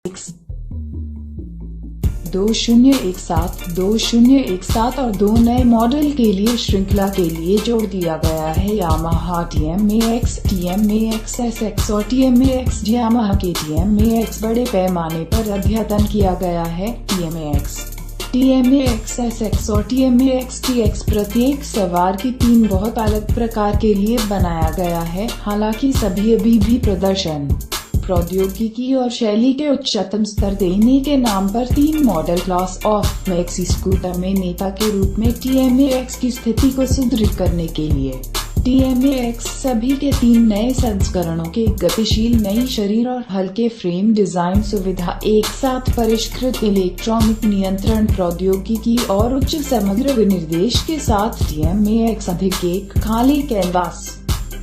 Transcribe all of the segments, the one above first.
2017 और 2 नए मॉडल के लिए श्रृंखला के लिए जोड़ दिया गया है यामाहा TMAX, TMAX SX और TMAX। यामाहा के TMAX बड़े पैमाने पर अद्यतन किया गया है। TMAX SX और TMAX TX प्रत्येक सवार की 3 बहुत अलग प्रकार के लिए बनाया गया है। हालांकि सभी अभी भी प्रदर्शन, प्रौद्योगिकी और शैली के उच्चतम स्तर देने के नाम पर 3 model class of maxi scooter में नेता के रूप में TMAX की स्थिति को सुदृढ़ करने के लिए TMAX सभी के 3 नए संस्करणों के गतिशील नई शरीर और हल्के फ्रेम डिजाइन सुविधा, एक साथ परिष्कृत इलेक्ट्रॉनिक नियंत्रण प्रौद्योगिकी और उच्च समग्र विनिर्देश के साथ TMAX अधिक एक खाली कैनवास।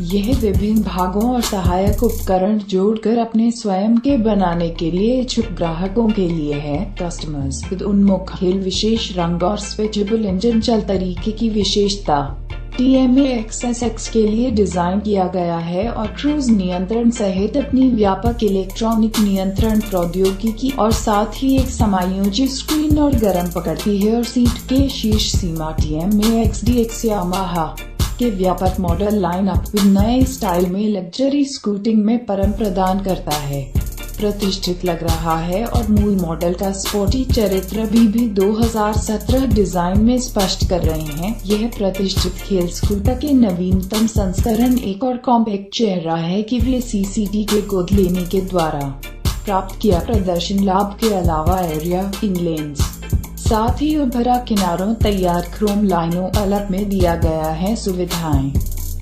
यह विभिन्न भागों और सहायक उपकरण जोड़कर अपने स्वयं के बनाने के लिए इच्छुक ग्राहकों के लिए है। कस्टमर्स उन्मुख खेल, विशेष रंग और स्विचेबल इंजन चल तरीके की विशेषता TMAX SX के लिए डिजाइन किया गया है और क्रूज नियंत्रण सहित अपनी व्यापक इलेक्ट्रॉनिक नियंत्रण प्रौद्योगिकी और साथ ही एक समायोजित स्क्रीन और गर्म पकड़ती है और सीट के शीर्ष सीमा TMAX DX यामाहा के व्यापक मॉडल लाइनअप नए स्टाइल में लग्जरी स्कूटिंग में परम प्रदान करता है। प्रतिष्ठित लग रहा है और मूल मॉडल का स्पोर्टी चरित्र भी 2017 डिजाइन में स्पष्ट कर रहे हैं। यह प्रतिष्ठित खेल स्कूटर के नवीनतम संस्करण एक और कॉम्पैक्ट चेहरा है कि वे CCT के गोद लेने के द्वारा प्राप्त किया प्रदर्शन लाभ के अलावा एरिया इंग्लैंड साथ ही उभरा किनारों तैयार क्रोम लाइनों अलग में दिया गया है। सुविधाएं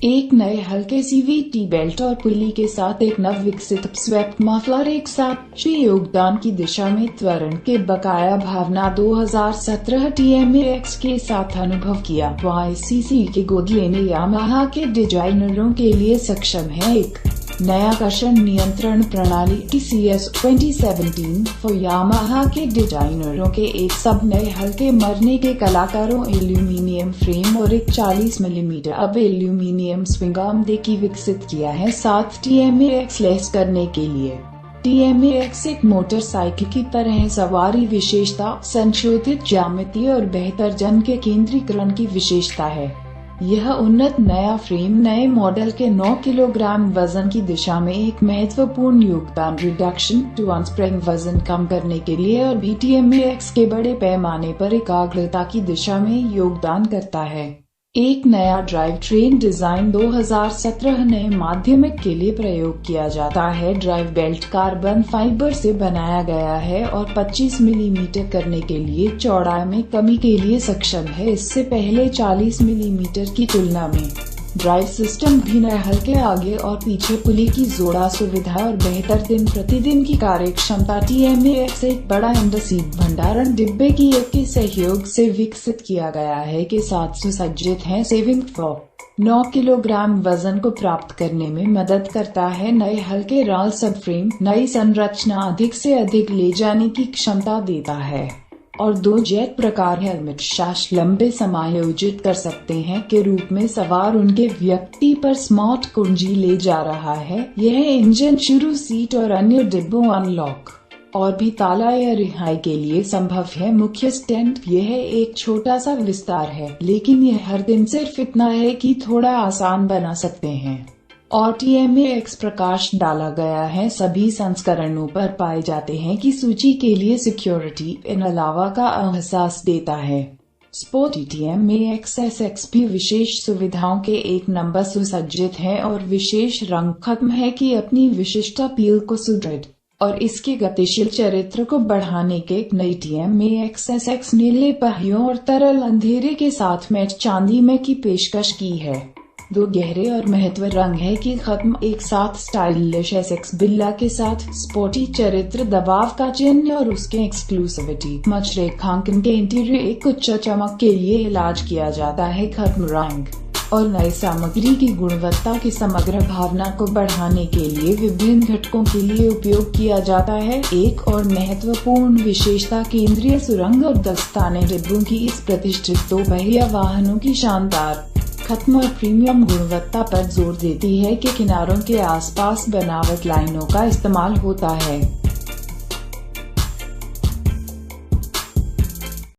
एक नए हल्के CVT बेल्ट और पुली के साथ एक नव विकसित स्वेप्ट मफलर, एक साथ योगदान की दिशा में त्वरण के बकाया भावना 2017 TMAX के साथ अनुभव किया। YCC के गोद लेने यामाहा के डिजाइनरों के लिए सक्षम है। एक नया कर्षण नियंत्रण प्रणाली TCS 2017 फॉर यामाहा के डिजाइनरों के एक सब नए हल्के मरने के कलाकारों एल्यूमिनियम फ्रेम और एक 40 मिलीमीटर अब एल्यूमिनियम स्विंग आर्म देखी विकसित किया है। साथ TMAX लेस करने के लिए TMAX एक मोटरसाइकिल की तरह सवारी विशेषता, संशोधित ज्यामिति और बेहतर जन के केंद्रीकरण की विशेषता है। यह उन्नत नया फ्रेम नए मॉडल के 9 किलोग्राम वजन की दिशा में एक महत्वपूर्ण योगदान रिडक्शन टू अनस्प्रिंग वजन कम करने के लिए और भी TMAX के बड़े पैमाने पर एकाग्रता की दिशा में योगदान करता है। एक नया ड्राइव ट्रेन डिजाइन 2017 नए माध्यमिक के लिए प्रयोग किया जाता है। ड्राइव बेल्ट कार्बन फाइबर से बनाया गया है और 25 मिलीमीटर करने के लिए चौड़ाई में कमी के लिए सक्षम है, इससे पहले 40 मिलीमीटर की तुलना में। ड्राइव सिस्टम भी नए हल्के आगे और पीछे पुली की जोड़ा सुविधा और बेहतर दिन प्रतिदिन की कार्यक्षमता। TMAX एक बड़ा अंडर सीट भंडारण डिब्बे की एक के सहयोग से विकसित किया गया है के साथ सुसज्जित है। सेविंग फॉर 9 किलोग्राम वजन को प्राप्त करने में मदद करता है। नए हल्के राल सबफ्रेम नई संरचना अधिक से अधिक ले जाने की क्षमता देता है और 2 जेट प्रकार हेलमेट शाश लंबे समायोजित कर सकते हैं के रूप में सवार उनके व्यक्ति पर स्मार्ट कुंजी ले जा रहा है। यह इंजन शुरू सीट और अन्य डिब्बों अनलॉक और भी ताला या रिहाई के लिए संभव है। मुख्य स्टैंड यह एक छोटा सा विस्तार है, लेकिन यह हर दिन सिर्फ इतना है कि थोड़ा आसान बना सकते हैं और TMAX प्रकाश डाला गया है। सभी संस्करणों पर पाए जाते हैं कि सूची के लिए सिक्योरिटी इन अलावा का एहसास देता है। स्पोर्टी TMAX SX भी विशेष सुविधाओं के एक नंबर सुसज्जित है और विशेष रंग खत्म है कि अपनी विशिष्ट अपील को सुदृढ़ और इसके गतिशील चरित्र को बढ़ाने के एक नई TMAX SX नीले पहियों और तरल अंधेरे के साथ मैट चांदी में की पेशकश की है। 2 गहरे और महत्व रंग है कि खत्म एक साथ स्टाइलिश SX बिल्ला के साथ स्पोर्टी चरित्र दबाव का चिन्ह और उसके एक्सक्लूसिविटी मच रेखांकन के इंटीरियर एक उच्च चमक के लिए इलाज किया जाता है। खत्म रंग और नई सामग्री की गुणवत्ता की समग्र भावना को बढ़ाने के लिए विभिन्न घटकों के लिए उपयोग किया जाता है। एक और महत्वपूर्ण विशेषता केंद्रीय सुरंग और दस्ताने डिब्बों की इस प्रतिष्ठित 2 पहिया वाहनों की शानदार खत्म और प्रीमियम गुणवत्ता पर जोर देती है कि किनारों के आसपास बनावट लाइनों का इस्तेमाल होता है।